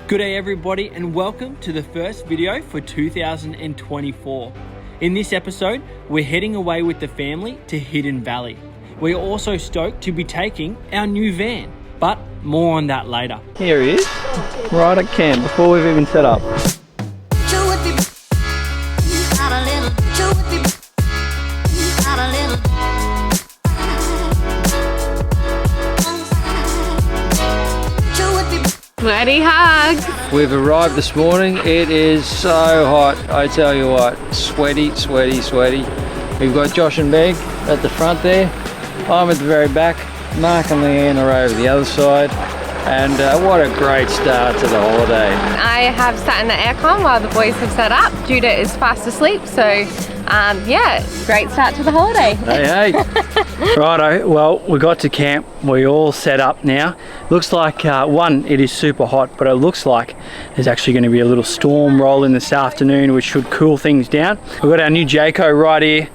Good day everybody and welcome to the first video for 2024. In this episode, we're heading away with the family to Hidden Valley. We're also stoked to be taking our new van, but more on that later. Here he is, right at camp before we've even set up. Sweaty hugs. We've arrived this morning. It is so hot, I tell you what. Sweaty, sweaty, sweaty. We've got Josh and Meg at the front there. I'm at the very back. Mark and Leanne are over the other side. And what a great start to the holiday. I have sat in the aircon while the boys have set up. Judah is fast asleep, so yeah, great start to the holiday. Hey. Righto, well, we got to camp. We're all set up now. Looks like, one, it is super hot, but it looks like there's actually going to be a little storm rolling this afternoon, which should cool things down. We've got our new Jayco right here.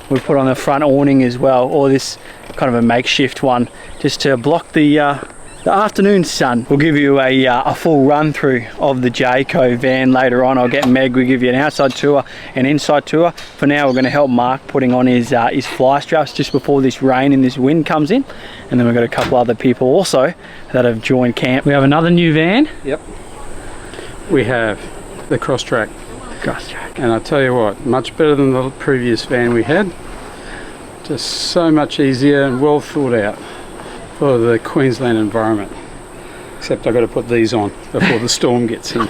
We put on the front awning as well, or this kind of a makeshift one, just to block the afternoon sun. We'll give you a full run through of the Jayco van later on. I'll get Meg, we'll give you an outside tour, an inside tour. For now, we're going to help Mark putting on his fly straps just before this rain and this wind comes in. And then we've got a couple other people also that have joined camp. We have another new van. Yep. We have the Crosstrack. And I tell you what, much better than the previous van we had. Just so much easier and well thought out for the Queensland environment. Except I've got to put these on before the storm gets in,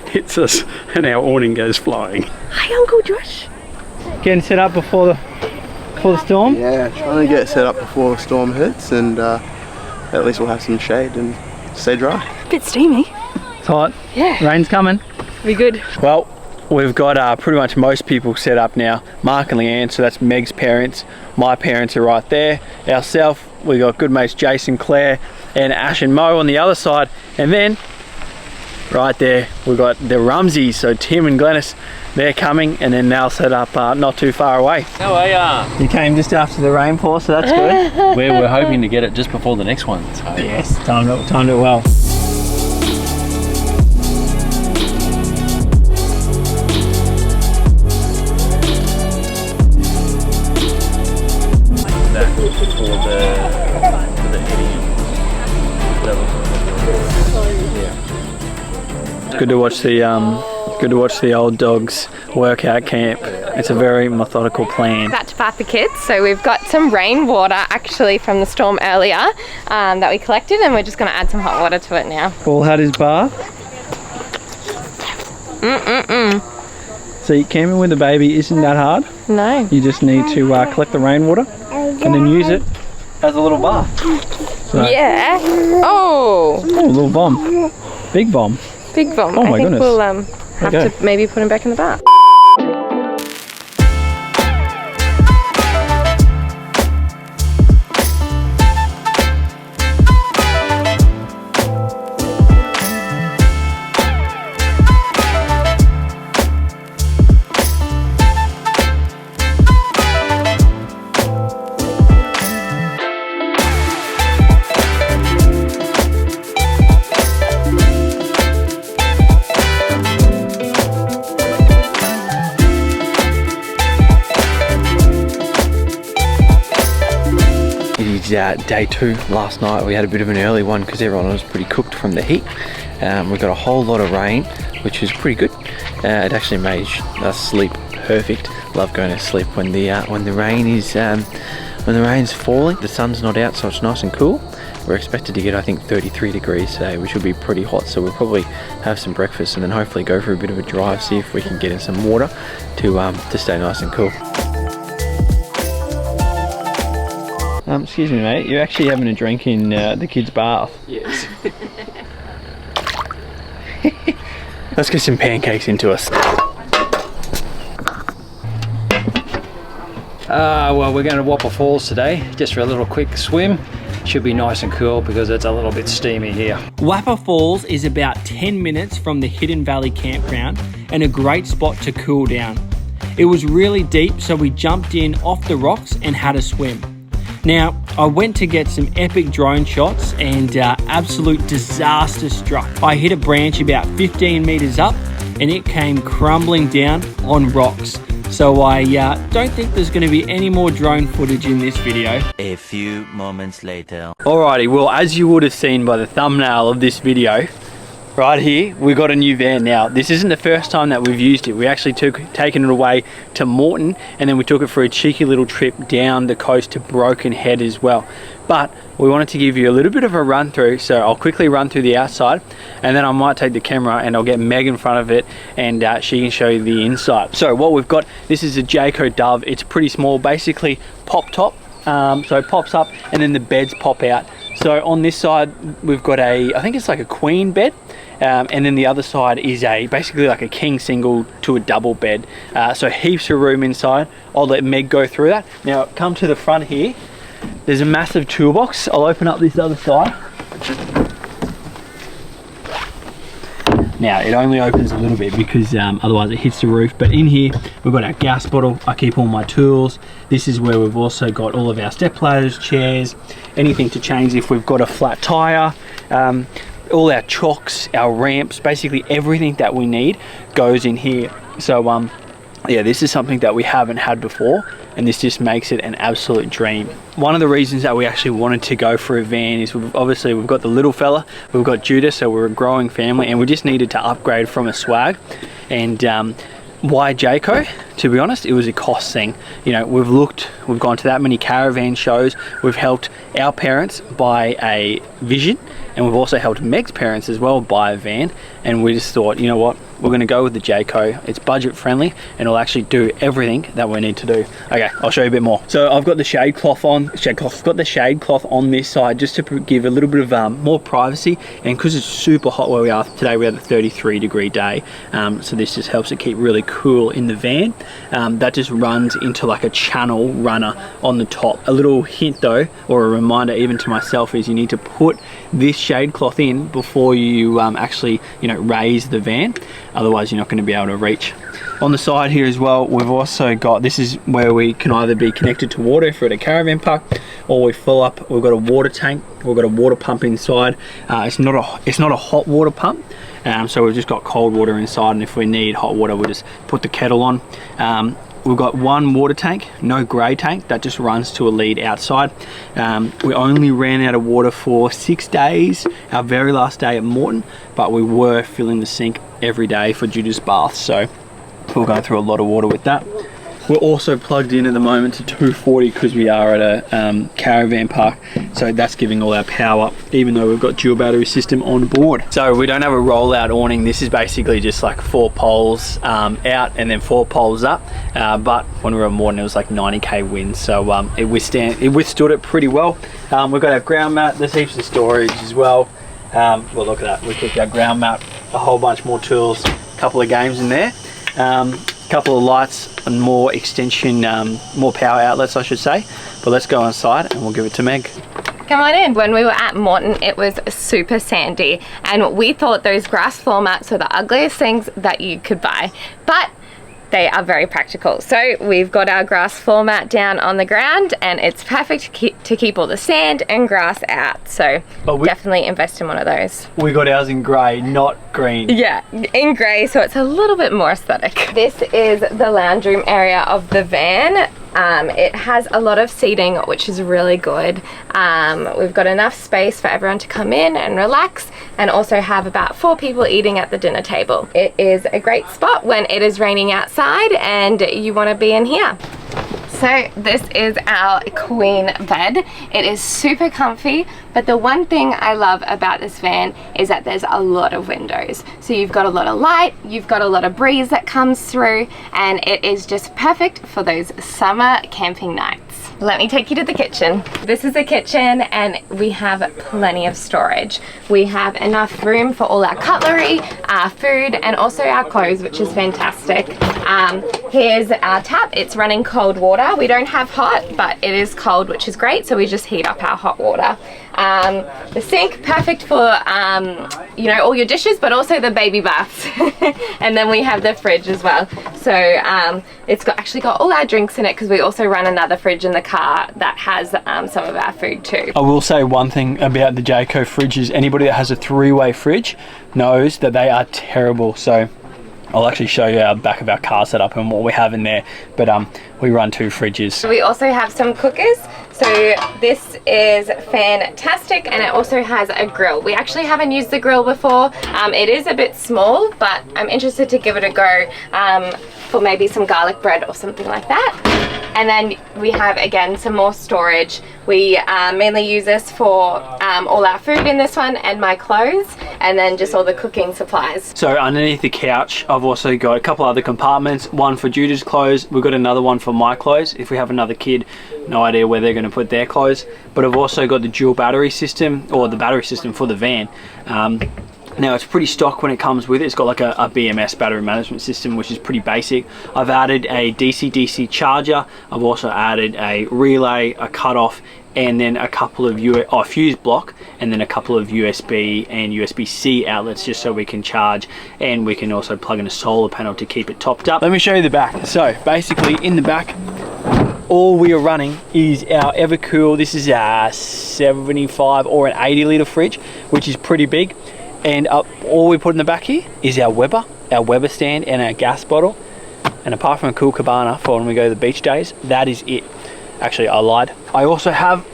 hits us and our awning goes flying. Hi, Uncle Josh. Getting set up before the storm? Yeah, trying to get set up before the storm hits, and at least we'll have some shade and stay dry. Bit steamy. It's hot. Yeah. Rain's coming. Be good. Well, we've got pretty much most people set up now. Mark and Leanne, so that's Meg's parents. My parents are right there. Ourselves, we got good mates Jason, Claire, and Ash and Mo on the other side. And then, right there, we've got the Rumsies. So Tim and Glennis, they're coming, and then they'll set up not too far away. How are ya? You came just after the rainfall, so that's good. We're hoping to get it just before the next one. So. Yes, timed it well. It's good to watch the old dogs work out camp. It's a very methodical plan. About to bath the kids, so we've got some rainwater actually from the storm earlier that we collected, and we're just going to add some hot water to it now. Paul had his bath. See, camping with a baby isn't that hard. No. You just need to collect the rainwater and then use it as a little bath. So, Yeah. Oh, a little bomb. Big bomb. big bomb. Oh my I think goodness. we'll have Okay. to maybe put him back in the bath. Day 2 last night. We had a bit of an early one because everyone was pretty cooked from the heat. We got a whole lot of rain, which was pretty good. It actually made us sleep perfect. Love going to sleep when the rain is when the rain's falling. The sun's not out, so it's nice and cool. We're expected to get, I think, 33 degrees today, which will be pretty hot. So we'll probably have some breakfast and then hopefully go for a bit of a drive, see if we can get in some water to stay nice and cool. Excuse me, mate. You're actually having a drink in the kids' bath. Yes. Let's get some pancakes into us. Well, we're going to Waffa Falls today, just for a little quick swim. Should be nice and cool because it's a little bit steamy here. Waffa Falls is about 10 minutes from the Hidden Valley campground and a great spot to cool down. It was really deep, so we jumped in off the rocks and had a swim. Now, I went to get some epic drone shots and absolute disaster struck. I hit a branch about 15 meters up and it came crumbling down on rocks. So I don't think there's going to be any more drone footage in this video. A few moments later. Alrighty, well, as you would have seen by the thumbnail of this video, right here, we got a new van now. This isn't the first time that we've used it. We actually taken it away to Moreton, and then we took it for a cheeky little trip down the coast to Broken Head as well. But we wanted to give you a little bit of a run through, so I'll quickly run through the outside, and then I might take the camera and I'll get Meg in front of it, and she can show you the inside. So what we've got, this is a Jayco Dove. It's pretty small, basically pop top. So it pops up and then the beds pop out. So on this side we've got I think it's like a queen bed, and then the other side is basically like a king single to a double bed. So heaps of room inside. I'll let Meg go through that. Now come to the front here, there's a massive toolbox. I'll open up this other side. Now it only opens a little bit because otherwise it hits the roof, but in here we've got our gas bottle. I keep all my tools. This is where we've also got all of our step ladders, chairs, anything to change if we've got a flat tire, all our chocks, our ramps, basically everything that we need goes in here. So yeah, this is something that we haven't had before, and this just makes it an absolute dream. One of the reasons that we actually wanted to go for a van is we've got the little fella, we've got Judah, so we're a growing family, and we just needed to upgrade from a swag. And why Jayco? To be honest, it was a cost thing. You know, we've gone to that many caravan shows, we've helped our parents buy a Vision, and we've also helped Meg's parents as well buy a van, and we just thought, you know what, we're going to go with the Jayco. It's budget friendly and it'll actually do everything that we need to do. Okay, I'll show you a bit more. So I've got the shade cloth on. I've got the shade cloth on this side just to give a little bit of more privacy, and because it's super hot where we are today, we had a 33-degree day, so this just helps it keep really cool in the van. That just runs into like a channel runner on the top. A little hint though, or a reminder even to myself, is you need to put this shade cloth in before you actually, you know, raise the van. Otherwise you're not going to be able to reach. On the side here as well, we've also got, this is where we can either be connected to water if we're at a caravan park, or we fill up. We've got a water tank, we've got a water pump inside. It's not a hot water pump, so we've just got cold water inside, and if we need hot water we'll just put the kettle on. We've got one water tank, no grey tank, that just runs to a lead outside. We only ran out of water for 6 days, our very last day at Moreton, but we were filling the sink every day for Judah's bath, so we're going through a lot of water with that. We're also plugged in at the moment to 240 because we are at a caravan park, so that's giving all our power, even though we've got dual battery system on board. So we don't have a rollout awning. This is basically just like 4 poles out and then 4 poles up, but when we were at Moreton it was like 90k winds, so it withstood it pretty well. We've got our ground mat. There's heaps of storage as well. Well, look at that, we kept our ground mat, a whole bunch more tools, a couple of games in there, couple of lights and more extension, more power outlets I should say. But let's go inside and we'll give it to Meg. Come on in. When we were at Moreton, it was super sandy, and we thought those grass floor mats were the ugliest things that you could buy, but they are very practical. So we've got our grass floor mat down on the ground, and it's perfect to keep all the sand and grass out. So definitely invest in one of those. We got ours in grey, not green. Yeah, in grey, so it's a little bit more aesthetic. This is the lounge room area of the van. It has a lot of seating, which is really good. We've got enough space for everyone to come in and relax, and also have about 4 people eating at the dinner table. It is a great spot when it is raining outside and you want to be in here. So this is our queen bed. It is super comfy, but the one thing I love about this van is that there's a lot of windows. So you've got a lot of light, you've got a lot of breeze that comes through, and it is just perfect for those summer camping nights. Let me take you to the kitchen. This is the kitchen, and we have plenty of storage. We have enough room for all our cutlery, our food, and also our clothes, which is fantastic. Here's our tap. It's running cold water. We don't have hot, but it is cold, which is great, so we just heat up our hot water. The sink, perfect for you know, all your dishes, but also the baby baths. And then we have the fridge as well. So it's actually got all our drinks in it, because we also run another fridge in the car that has some of our food too. I will say one thing about the Jayco fridges. Anybody that has a 3-way fridge knows that they are terrible. So I'll actually show you our back of our car setup and what we have in there, but we run 2 fridges. We also have some cookers. So this is fantastic, and it also has a grill. We actually haven't used the grill before. It is a bit small, but I'm interested to give it a go for maybe some garlic bread or something like that. And then we have, again, some more storage. We mainly use this for all our food in this one, and my clothes, and then just all the cooking supplies. So underneath the couch, I've also got a couple other compartments, one for Judah's clothes. We've got another one for my clothes. If we have another kid, no idea where they're going to put their clothes. But I've also got the dual battery system, or the battery system for the van. Now it's pretty stock when it comes with it. It's got like a BMS battery management system, which is pretty basic. I've added a DC-DC charger. I've also added a relay, a cutoff, and then a couple of fuse block, and then a couple of USB and USB-C outlets, just so we can charge, and we can also plug in a solar panel to keep it topped up. Let me show you the back. So basically in the back, all we are running is our Evercool. This is a 75 or an 80 litre fridge, which is pretty big. And all we put in the back here is our Weber stand, and our gas bottle. And apart from a cool cabana for when we go to the beach days, that is it. Actually, I lied. I also have,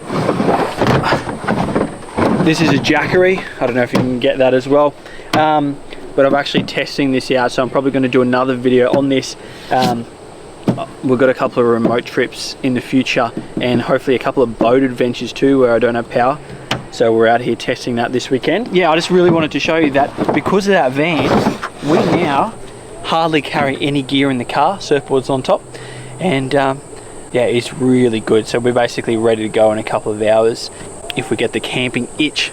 this is a Jackery. I don't know if you can get that as well. But I'm actually testing this out, so I'm probably going to do another video on this. We've got a couple of remote trips in the future, and hopefully a couple of boat adventures too, where I don't have power. So we're out here testing that this weekend. Yeah, I just really wanted to show you that because of that van, we now hardly carry any gear in the car. Surfboard's on top, and yeah, it's really good. So we're basically ready to go in a couple of hours if we get the camping itch.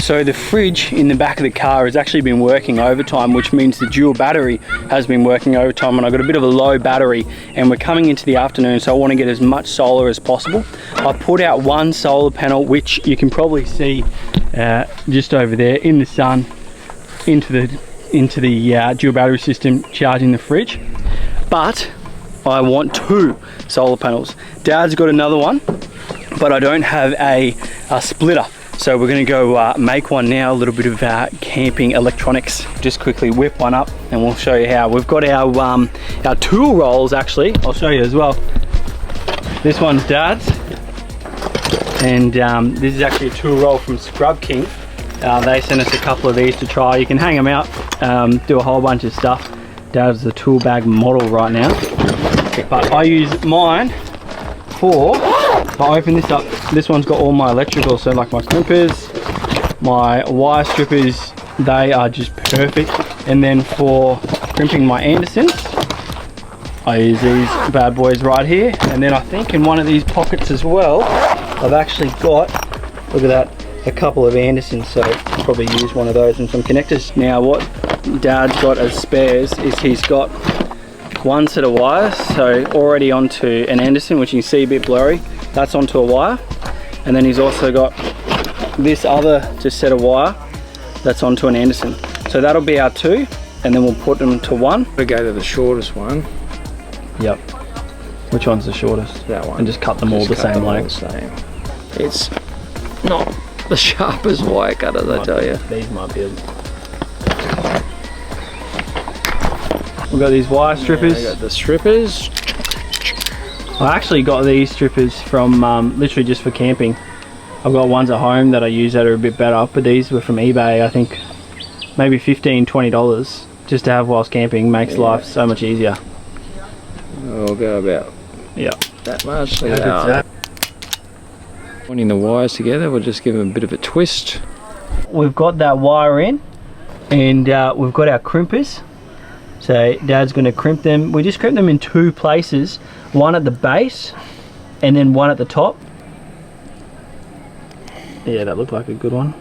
So the fridge in the back of the car has actually been working overtime, which means the dual battery has been working overtime, and I've got a bit of a low battery, and we're coming into the afternoon, so I want to get as much solar as possible. I put out one solar panel, which you can probably see just over there in the sun, into the dual battery system charging the fridge. But I want 2 solar panels. Dad's got another one, but I don't have a splitter. So we're going to go make one now, a little bit of camping electronics. Just quickly whip one up and we'll show you how. We've got our tool rolls actually. I'll show you as well. This one's Dad's, and this is actually a tool roll from Scrub King. They sent us a couple of these to try. You can hang them out, do a whole bunch of stuff. Dad's the tool bag model right now. But I use mine for, if I open this up, this one's got all my electrical, so like my crimpers, my wire strippers, they are just perfect. And then for crimping my Andersons, I use these bad boys right here. And then I think in one of these pockets as well, I've actually got, look at that, a couple of Andersons, so I'll probably use one of those and some connectors. Now what Dad's got as spares is he's got one set of wires, so already onto an Anderson, which you can see a bit blurry. That's onto a wire, and then he's also got this other just set of wire that's onto an Anderson. So that'll be our 2, and then we'll put them to 1. We'll go to the shortest one. Yep. Which one's the shortest? That one. And just cut them all the same length. It's not the sharpest wire cutters, I tell you. These might be we've got these wire strippers. Yeah, I got the strippers. I actually got these strippers from literally just for camping. I've got ones at home that I use that are a bit better, but these were from eBay. I think maybe $15–20 just to have whilst camping. Makes life so much easier. I'll go about that much. Pointing the wires together, we'll just give them a bit of a twist. We've got that wire in, and we've got our crimpers. So Dad's going to crimp them. We just crimp them in 2 places, one at the base and then one at the top. Yeah, that looked like a good one.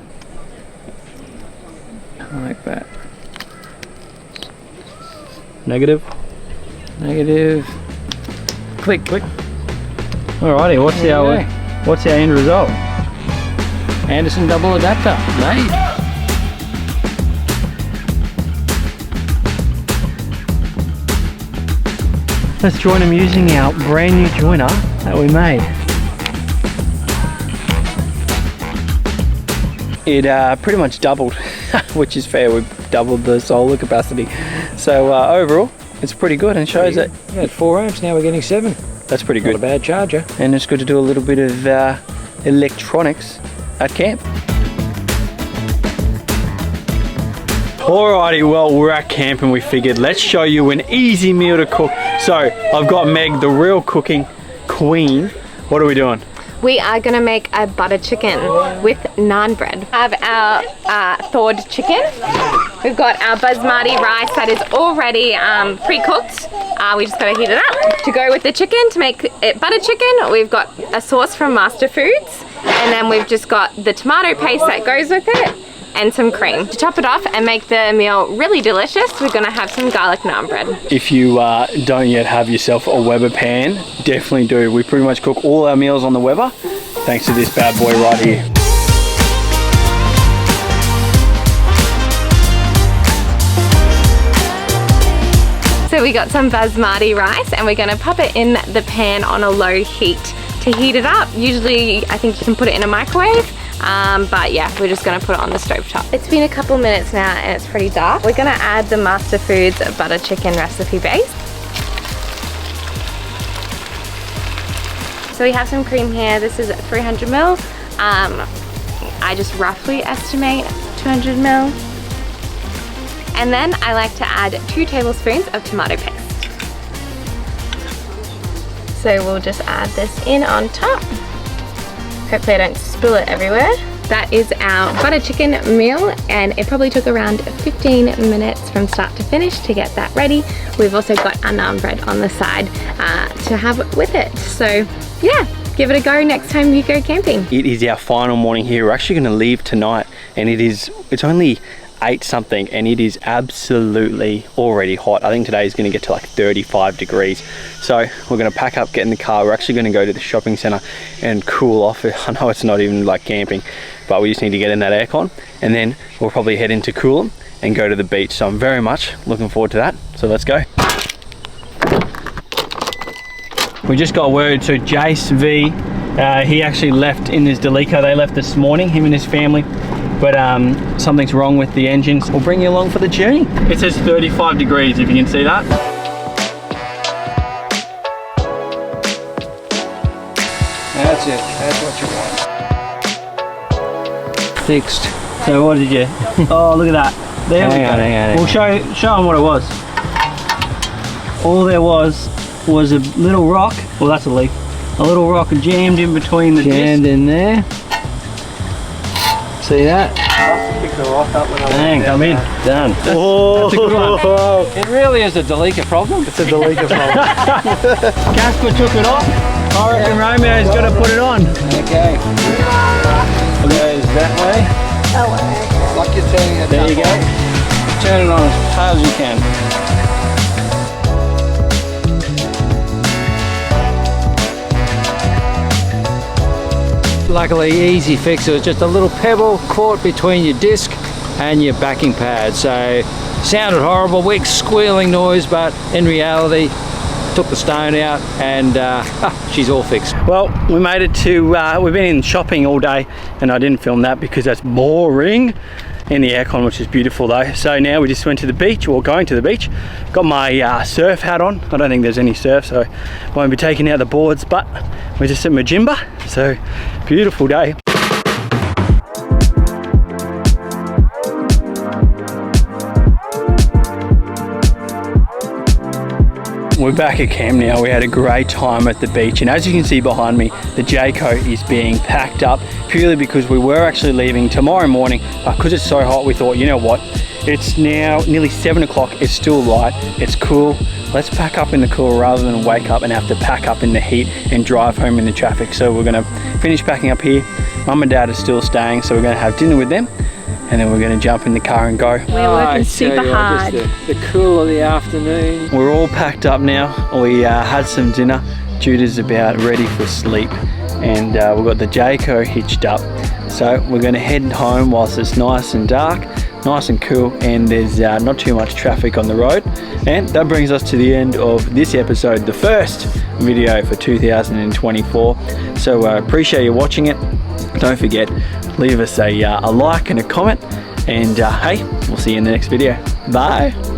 Like that. Negative. Negative. Click. Click. Alrighty, what's our end result? Anderson double adapter, made. Let's join them using our brand new joiner that we made. It pretty much doubled, which is fair. We've doubled the solar capacity. So overall, it's pretty good and shows that We had 4 amps, now we're getting 7. that's pretty Not a good. bad charger. And it's good to do a little bit of electronics at camp. Alrighty, well, we're at camp and we figured let's show you an easy meal to cook. So I've got Meg, the real cooking queen. What are we doing? We are gonna make a butter chicken with naan bread. Have our thawed chicken. We've got our basmati rice that is already pre-cooked. We just gotta heat it up. To go with the chicken, to make it butter chicken, we've got a sauce from Master Foods, and then we've just got the tomato paste that goes with it, and some cream. To top it off and make the meal really delicious, we're gonna have some garlic naan bread. If you don't yet have yourself a Weber pan, definitely do. We pretty much cook all our meals on the Weber, thanks to this bad boy right here. So we got some basmati rice and we're gonna pop it in the pan on a low heat to heat it up. Usually I think you can put it in a microwave, but yeah, we're just gonna put it on the stove top. It's been a couple minutes now and it's pretty dark. We're gonna add the Master Foods butter chicken recipe base. So we have some cream here. This is 300 ml. I just roughly estimate 200 ml. And then I like to add 2 tablespoons of tomato paste. So we'll just add this in on top. Hopefully I don't spill it everywhere. That is our butter chicken meal, and it probably took around 15 minutes from start to finish to get that ready. We've also got our naan bread on the side to have with it. So yeah, give it a go next time you go camping. It is our final morning here. We're actually going to leave tonight, and it's only 8 something and it is absolutely already hot. I think today is going to get to like 35 degrees. So we're going to pack up, get in the car. We're actually going to go to the shopping center and cool off. I know it's not even like camping, but we just need to get in that aircon, and then we'll probably head into Coolum and go to the beach. So I'm very much looking forward to that. So let's go. We just got word, so Jace V, he actually left in his Delica. They left this morning, him and his family. But something's wrong with the engines. We'll bring you along for the journey. It says 35 degrees, if you can see that. That's it. That's what you want. Fixed. So what did you? Oh, look at that. There we go. Hang on. We'll show them what it was. All there was a little rock. Well, that's a leaf. A little rock jammed in between the Jammed in there. See that? Dang, I'm in. Done. Oh, That's a good one. It really is a Delica problem. It's a Delica problem. Casper took it off. I reckon Romeo's got to put it on. Okay. Goes that way. Like you're turning it. There you go. Turn it on as hard as you can. Luckily, easy fix. It was just a little pebble caught between your disc and your backing pad. So, sounded horrible, weak squealing noise, but in reality, took the stone out and she's all fixed. Well, we made it to, we've been in shopping all day, and I didn't film that because that's boring. In the aircon, which is beautiful though. So now we just went to the beach, or going to the beach. Got my surf hat on. I don't think there's any surf, so won't be taking out the boards, but we're just at Majimba, so beautiful day. We're back at camp now. We had a great time at the beach, and as you can see behind me, the Jayco is being packed up purely because we were actually leaving tomorrow morning. Because it's so hot, we thought, you know what, it's now nearly 7 o'clock, it's still light, it's cool, let's pack up in the cool rather than wake up and have to pack up in the heat and drive home in the traffic. So we're gonna finish packing up here. Mum and Dad are still staying, so we're gonna have dinner with them, and then we're going to jump in the car and go. We're working super hard. Just the cool of the afternoon. We're all packed up now. We had some dinner. Judah's about ready for sleep, and we've got the Jayco hitched up. So we're going to head home whilst it's nice and dark, nice and cool, and there's not too much traffic on the road. And that brings us to the end of this episode, the first video for 2024. So appreciate you watching it. Don't forget, leave us a like and a comment, and hey, we'll see you in the next video. Bye.